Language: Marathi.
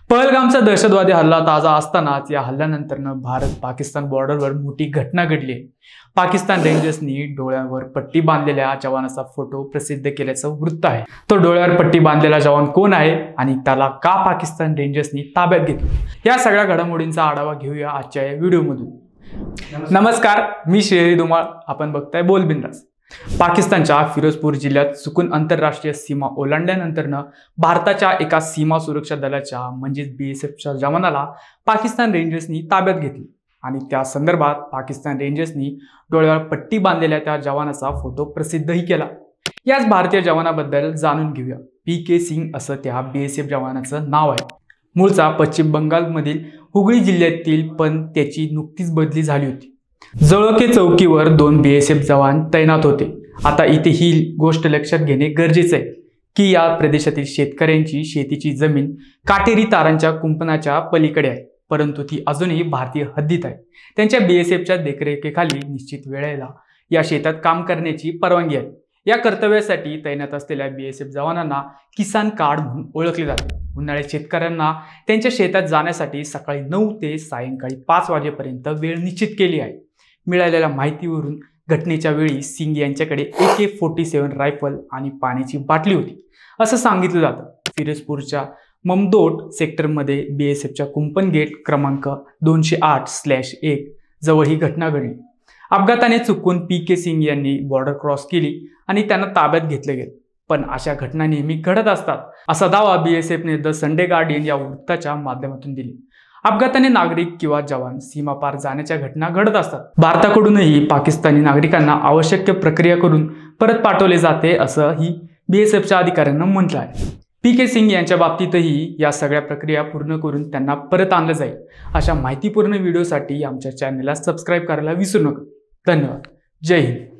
पहलगामचा दहशतवादी हल्ला ताजा असतानाच या हल्ल्यानंतरनं भारत पाकिस्तान बॉर्डरवर मोठी घटना घडली आहे। पाकिस्तान रेंजर्सनी डोळ्यावर पट्टी बांधलेल्या जवानाचा फोटो प्रसिद्ध केल्याचं वृत्त आहे। तो डोळ्यावर पट्टी बांधलेला जवान कोण आहे आणि त्याला का पाकिस्तान रेंजर्सनी ताब्यात घेतलं, या सगळ्या घडामोडींचा आढावा घेऊया आजच्या या व्हिडिओमधून। नमस्कार, मी श्रेयरी धुमाळ, आपण बघताय बोल बिंदास। पाकिस्तानच्या फिरोजपूर जिल्ह्यात चुकून आंतरराष्ट्रीय सीमा ओलांडल्यानंतरनं भारताच्या एका सीमा सुरक्षा दलाच्या म्हणजेच BSFच्या जवानाला पाकिस्तान रेंजर्सनी ताब्यात घेतले आणि त्या संदर्भात पाकिस्तान रेंजर्सनी डोळ्यावर पट्टी बांधलेल्या त्या जवानाचा फोटो प्रसिद्धही केला। याच भारतीय जवानाबद्दल जाणून घेऊया। PK सिंग असं त्या BSF जवानाचं नाव आहे। मूळचा पश्चिम बंगालमधील हुगळी जिल्ह्यातील, पण त्याची नुकतीच बदली झाली होती। जळोके चौकीवर 2 BSF जवान तैनात होते। आता इथे ही गोष्ट लक्षात घेणे गरजेचे आहे की या प्रदेशातील शेतकऱ्यांची शेतीची जमीन काटेरी तारांच्या कुंपणाच्या पलीकडे आहे, परंतु ती अजूनही भारतीय हद्दीत आहे। त्यांच्या BSFच्या देखरेखीखाली निश्चित वेळेला या शेतात काम करण्याची परवानगी आहे। या कर्तव्यासाठी तैनात असलेल्या BSF जवानांना किसान कार्ड म्हणून ओळखले जाते। उन्हाळ्यात शेतकऱ्यांना त्यांच्या शेतात जाण्यासाठी सकाळी 9 ते सायंकाळी 5 वाजेपर्यंत वेळ निश्चित केली आहे। मिळालेल्या माहितीवरून घटनेच्या वेळी सिंग यांच्याकडे AK-47 रायफल आणि पाण्याची बाटली होती असं सांगितलं जातं। फिरोजपूरच्या ममदोट सेक्टरमध्ये BSFच्या कुंपण गेट क्रमांक 208/1 जवळ ही घटना घडली। अपघाताने चुकून PK सिंग यांनी बॉर्डर क्रॉस केली आणि त्यांना ताब्यात घेतले गेले, पण अशा घटना नेहमी घडत असतात असा दावा BSFने द संडे गार्डियन या वृत्ताच्या माध्यमातून दिली। अपघाताने नागरिक किंवा जवान सीमापार जाण्याच्या घटना घडत असतात। भारताकडूनही पाकिस्तानी नागरिकांना आवश्यक प्रक्रिया करून परत पाठवले जाते असंही BSFच्या अधिकाऱ्यांना म्हटलं आहे। PK सिंग यांच्या बाबतीतही या सगळ्या प्रक्रिया पूर्ण करून त्यांना परत आणलं जाईल। अशा माहितीपूर्ण व्हिडिओसाठी आमच्या चॅनलला सबस्क्राईब करायला विसरू नका। धन्यवाद। जय हिंद।